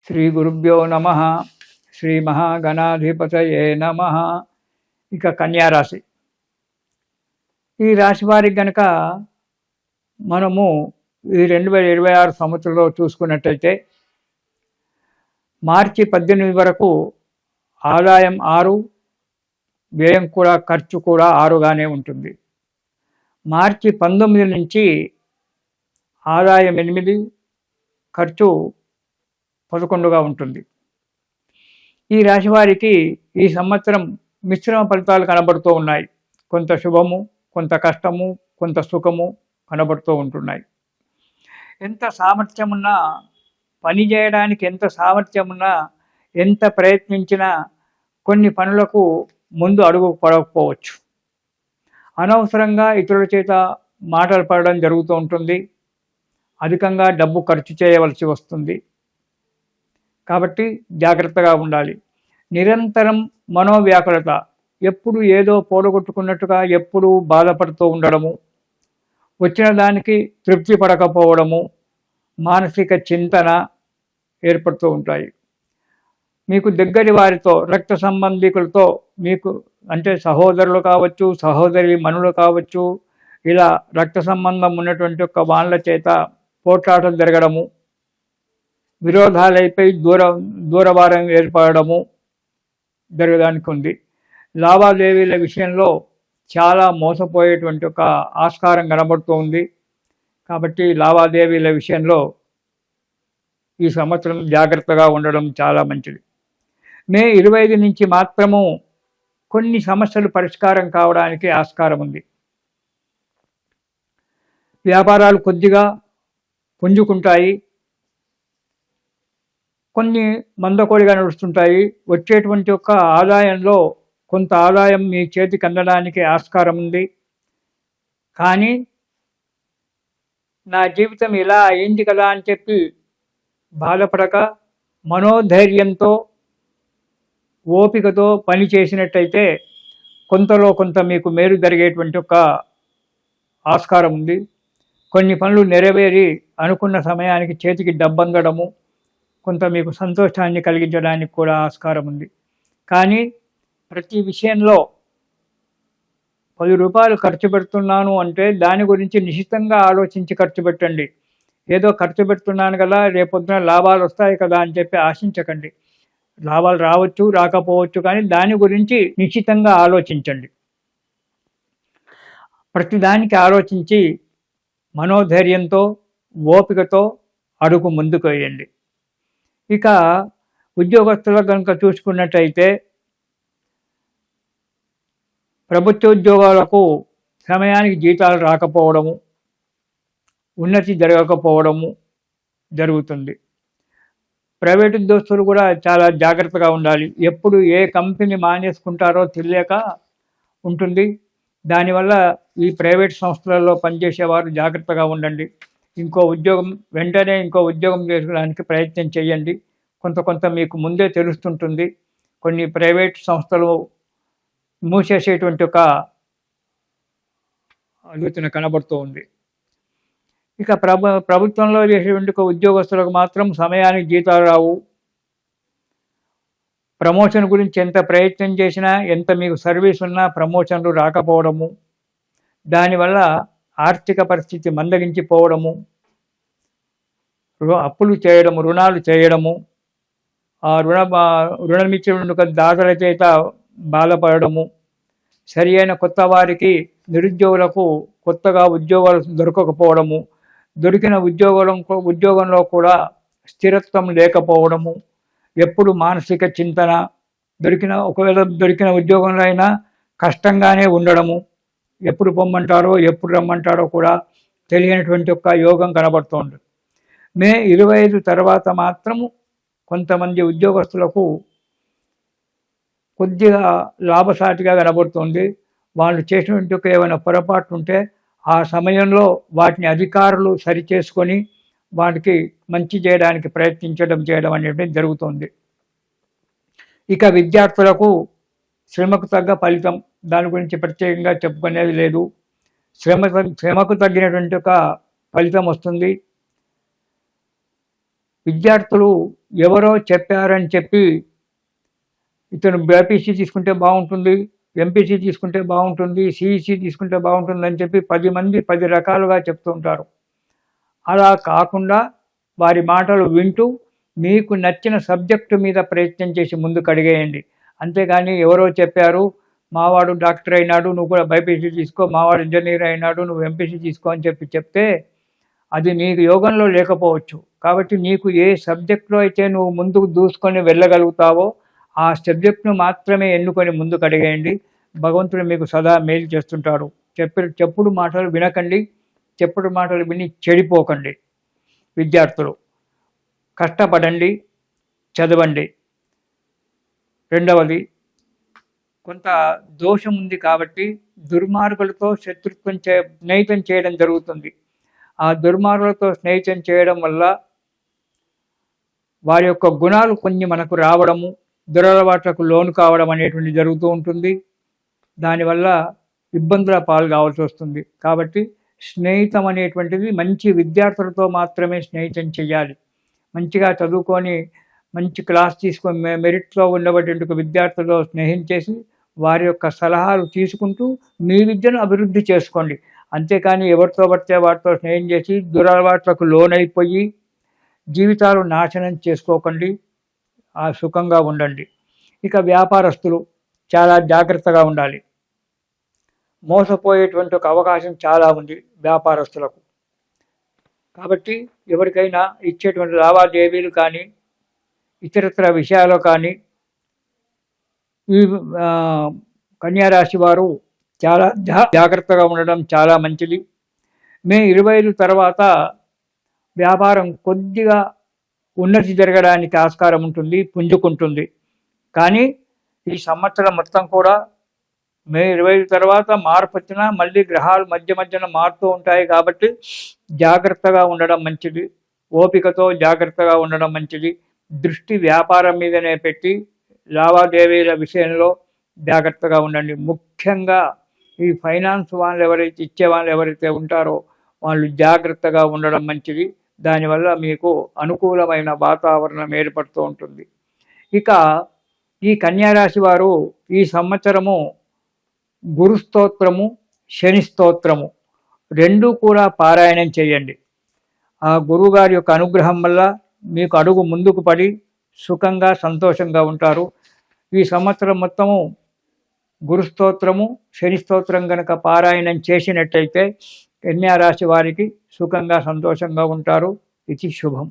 శ్రీ గురుభ్యో నమ. శ్రీ మహాగణాధిపతయే నమ. ఇక కన్యారాశి. ఈ రాశి వారికి గనక మనము ఈ 2026 సంవత్సరంలో చూసుకున్నట్టయితే మార్చి 18 వరకు ఆదాయం 6, వ్యయం కూడా ఖర్చు కూడా 6గానే ఉంటుంది. మార్చి 19 నుంచి ఆదాయం 8, ఖర్చు 11గా ఉంటుంది. ఈ రాశి వారికి ఈ సంవత్సరం మిశ్రమ ఫలితాలు కనబడుతూ ఉన్నాయి. కొంత శుభము, కొంత కష్టము, కొంత సుఖము కనబడుతూ ఉంటున్నాయి. ఎంత సామర్థ్యం ఉన్నా, పని చేయడానికి ఎంత సామర్థ్యం ఉన్నా, ఎంత ప్రయత్నించినా కొన్ని పనులకు ముందు అడుగు పడకపోవచ్చు. అనవసరంగా ఇతరుల చేత మాటలు పడడం జరుగుతూ ఉంటుంది. అధికంగా డబ్బు ఖర్చు చేయవలసి వస్తుంది. కాబట్టి జాగ్రత్తగా ఉండాలి. నిరంతరం మనోవ్యాకులత, ఎప్పుడు ఏదో పోడగొట్టుకున్నట్టుగా ఎప్పుడు బాధపడుతూ ఉండడము, వచ్చిన దానికి తృప్తి పడకపోవడము, మానసిక చింతన ఏర్పడుతూ ఉంటాయి. మీకు దగ్గరి వారితో, రక్త సంబంధికులతో, మీకు అంటే సహోదరులు కావచ్చు, సహోదరి మనులు కావచ్చు, ఇలా రక్త సంబంధం ఉన్నటువంటి ఒక వాళ్ళ చేత పోట్లాటలు జరగడము, విరోధాలైపై దూరవారం ఏర్పడము జరగడానికి ఉంది. లావాదేవీల విషయంలో చాలా మోసపోయేటువంటి ఒక ఆస్కారం కనబడుతూ ఉంది. కాబట్టి లావాదేవీల విషయంలో ఈ సంవత్సరం జాగ్రత్తగా ఉండడం చాలా మంచిది. మే 25 నుంచి మాత్రము కొన్ని సమస్యలు పరిష్కారం కావడానికి ఆస్కారం ఉంది. వ్యాపారాలు కొద్దిగా పుంజుకుంటాయి, కొన్ని మందకోడిగా నడుస్తుంటాయి. వచ్చేటువంటి ఒక ఆదాయంలో కొంత ఆదాయం మీ చేతికి అందడానికి ఆస్కారం ఉంది. కానీ నా జీవితం ఇలా అయింది కదా అని చెప్పి బాధపడక మనోధైర్యంతో, ఓపికతో పని చేసినట్టయితే కొంతలో కొంత మీకు మేలు జరిగేటువంటి ఒక ఆస్కారం ఉంది. కొన్ని పనులు నెరవేరి అనుకున్న సమయానికి చేతికి డబ్బందడము కొంత మీకు సంతోషాన్ని కలిగించడానికి కూడా ఆస్కారం ఉంది. కానీ ప్రతి విషయంలో 10 రూపాయలు ఖర్చు పెడుతున్నాను అంటే దాని గురించి నిశ్చితంగా ఆలోచించి ఖర్చు పెట్టండి. ఏదో ఖర్చు పెడుతున్నాను కదా, రేపొద్దున లాభాలు వస్తాయి కదా అని చెప్పి ఆశించకండి. లాభాలు రావచ్చు, రాకపోవచ్చు, కానీ దాని గురించి నిశ్చితంగా ఆలోచించండి. ప్రతిదానికి ఆలోచించి మనోధైర్యంతో, ఓపికతో అడుగు ముందుకు వేయండి. ఇక ఉద్యోగస్తులకు కనుక చూసుకున్నట్టయితే ప్రభుత్వ ఉద్యోగాలకు సమయానికి జీతాలు రాకపోవడము, ఉన్నతి జరగకపోవడము జరుగుతుంది. ప్రైవేటు ఉద్యోగస్తులు కూడా చాలా జాగ్రత్తగా ఉండాలి. ఎప్పుడు ఏ కంపెనీ మానేసుకుంటారో తెలియక ఉంటుంది. దానివల్ల ఈ ప్రైవేట్ సంస్థలలో పనిచేసేవారు జాగ్రత్తగా ఉండండి. వెంటనే ఇంకో ఉద్యోగం చేసుకోవడానికి ప్రయత్నం చేయండి. కొంత మీకు ముందే తెలుస్తుంటుంది. కొన్ని ప్రైవేట్ సంస్థలు మూసేసేటువంటి ఒక ఆలోచన కనబడుతూ ఉంది. ఇక ప్రభుత్వంలో చేసేటువంటి ఉద్యోగస్తులకు మాత్రం సమయానికి జీతాలు రావు. ప్రమోషన్ గురించి ఎంత ప్రయత్నం చేసినా, ఎంత మీకు సర్వీస్ ఉన్నా ప్రమోషన్లు రాకపోవడము, దానివల్ల ఆర్థిక పరిస్థితి మందగించిపోవడము, అప్పులు చేయడము, రుణాలు చేయడము, ఆ రుణమిచ్చిన దాతల చేత బాధపడము, సరి అయిన కొత్త వారికి, నిరుద్యోగులకు కొత్తగా ఉద్యోగాలు దొరకకపోవడము, దొరికిన ఉద్యోగంలో కూడా స్థిరత్వం లేకపోవడము, ఎప్పుడు మానసిక చింతన, ఒకవేళ దొరికిన ఉద్యోగంలో అయినా కష్టంగానే ఉండడము, ఎప్పుడు పొమ్మంటారో ఎప్పుడు రమ్మంటారో కూడా తెలియనటువంటి ఒక యోగం కనబడుతోంది. మే 25 తర్వాత మాత్రము కొంతమంది ఉద్యోగస్తులకు కొద్దిగా లాభసాటిగా కనబడుతుంది. వాళ్ళు చేసినటువంటి ఒక ఏమైనా పొరపాటు ఉంటే ఆ సమయంలో వాటిని అధికారులు సరిచేసుకొని వాటికి మంచి చేయడానికి చేయడం అనేది జరుగుతుంది. ఇక విద్యార్థులకు శ్రమకు తగ్గ ఫలితం, దాని గురించి ప్రత్యేకంగా చెప్పుకునేది లేదు. శ్రమకు తగ్గినటువంటి ఒక ఫలితం వస్తుంది. విద్యార్థులు ఎవరో చెప్పారని చెప్పి ఇతను బైపీసీ తీసుకుంటే బాగుంటుంది, ఎంపీసీ తీసుకుంటే బాగుంటుంది, సిఈసీ తీసుకుంటే బాగుంటుంది అని చెప్పి 10 మంది 10 రకాలుగా చెప్తూ ఉంటారు. అలా కాకుండా వారి మాటలు వింటూ మీకు నచ్చిన సబ్జెక్టు మీద ప్రయత్నం చేసి ముందుకు అడిగేయండి. అంతేగాని ఎవరో చెప్పారు, మావాడు డాక్టర్ అయినాడు నువ్వు కూడా బైపీసీ తీసుకో, మావాడు ఇంజనీర్ అయినాడు నువ్వు ఎంపీసీ తీసుకో అని చెప్తే అది నీకు యోగంలో లేకపోవచ్చు. కాబట్టి నీకు ఏ సబ్జెక్టులో అయితే నువ్వు ముందుకు దూసుకొని వెళ్ళగలుగుతావో ఆ సబ్జెక్టును మాత్రమే ఎన్నుకొని ముందుకు అడిగేయండి. భగవంతుడు మీకు సదా మేలు చేస్తుంటాడు. చెప్పుడు మాటలు వినకండి, చెప్పుడు మాటలు విని చెడిపోకండి. విద్యార్థులు కష్టపడండి, చదవండి. రెండవది, కొంత దోషం ఉంది కాబట్టి దుర్మార్గులతో స్నేహితం చేయడం జరుగుతుంది. ఆ దుర్మార్గులతో స్నేహితం చేయడం వల్ల వారి యొక్క గుణాలు కొన్ని మనకు రావడము, దురలవాట్లకు లోను కావడం అనేటువంటి జరుగుతూ ఉంటుంది. దానివల్ల ఇబ్బందుల పాలు కావాల్సి వస్తుంది. కాబట్టి స్నేహితం అనేటువంటిది మంచి విద్యార్థులతో మాత్రమే స్నేహితం చేయాలి. మంచిగా చదువుకొని మంచి క్లాస్ తీసుకొని మెరిట్లో ఉండబడిన విద్యార్థులతో స్నేహించేసి వారి యొక్క సలహాలు తీసుకుంటూ మీ విద్యను అభివృద్ధి చేసుకోండి. అంతేకాని ఎవరితో పడితే వాటితో స్నేహం చేసి దురలవాట్లకు లోనైపోయి జీవితాలు నాశనం చేసుకోకండి. ఆ సుఖంగా ఉండండి. ఇక వ్యాపారస్తులు చాలా జాగ్రత్తగా ఉండాలి. మోసపోయేటువంటి ఒక అవకాశం చాలా ఉంది వ్యాపారస్తులకు. కాబట్టి ఎవరికైనా ఇచ్చేటువంటి లావాదేవీలు కానీ ఇతరత్ర విషయాలు కానీ ఈ కన్యారాశి వారు చాలా జాగ్రత్తగా ఉండడం చాలా మంచిది. మే 25 తర్వాత వ్యాపారం కొద్దిగా ఉన్నతి జరగడానికి ఆస్కారం ఉంటుంది, పుంజుకుంటుంది. కానీ ఈ సంవత్సరం మొత్తం కూడా మే 25 తర్వాత మార్పు వచ్చినా మళ్ళీ గ్రహాలు మధ్యన మారుతూ ఉంటాయి. కాబట్టి జాగ్రత్తగా ఉండడం మంచిది, ఓపికతో జాగ్రత్తగా ఉండడం మంచిది. దృష్టి వ్యాపారం మీదనే పెట్టి లావాదేవీల విషయంలో జాగ్రత్తగా ఉండండి. ముఖ్యంగా ఈ ఫైనాన్స్ వాళ్ళు ఎవరైతే ఇచ్చే వాళ్ళు ఎవరైతే ఉంటారో వాళ్ళు జాగ్రత్తగా ఉండడం మంచిది. దానివల్ల మీకు అనుకూలమైన వాతావరణం ఏర్పడుతూ ఉంటుంది. ఇక ఈ కన్యారాశి వారు ఈ సంవత్సరము గురు స్తోత్రము, శని స్తోత్రము రెండూ కూడా పారాయణం చేయండి. ఆ గురువుగారి యొక్క అనుగ్రహం వల్ల మీకు అడుగు ముందుకు పడి సుఖంగా సంతోషంగా ఉంటారు. ఈ సంవత్సరం మొత్తము గురు స్తోత్రము, శని స్తోత్రం కనుక పారాయణం చేసినట్టయితే కన్యారాశి వారికి సుఖంగా సంతోషంగా ఉంటారు. ఇది శుభం.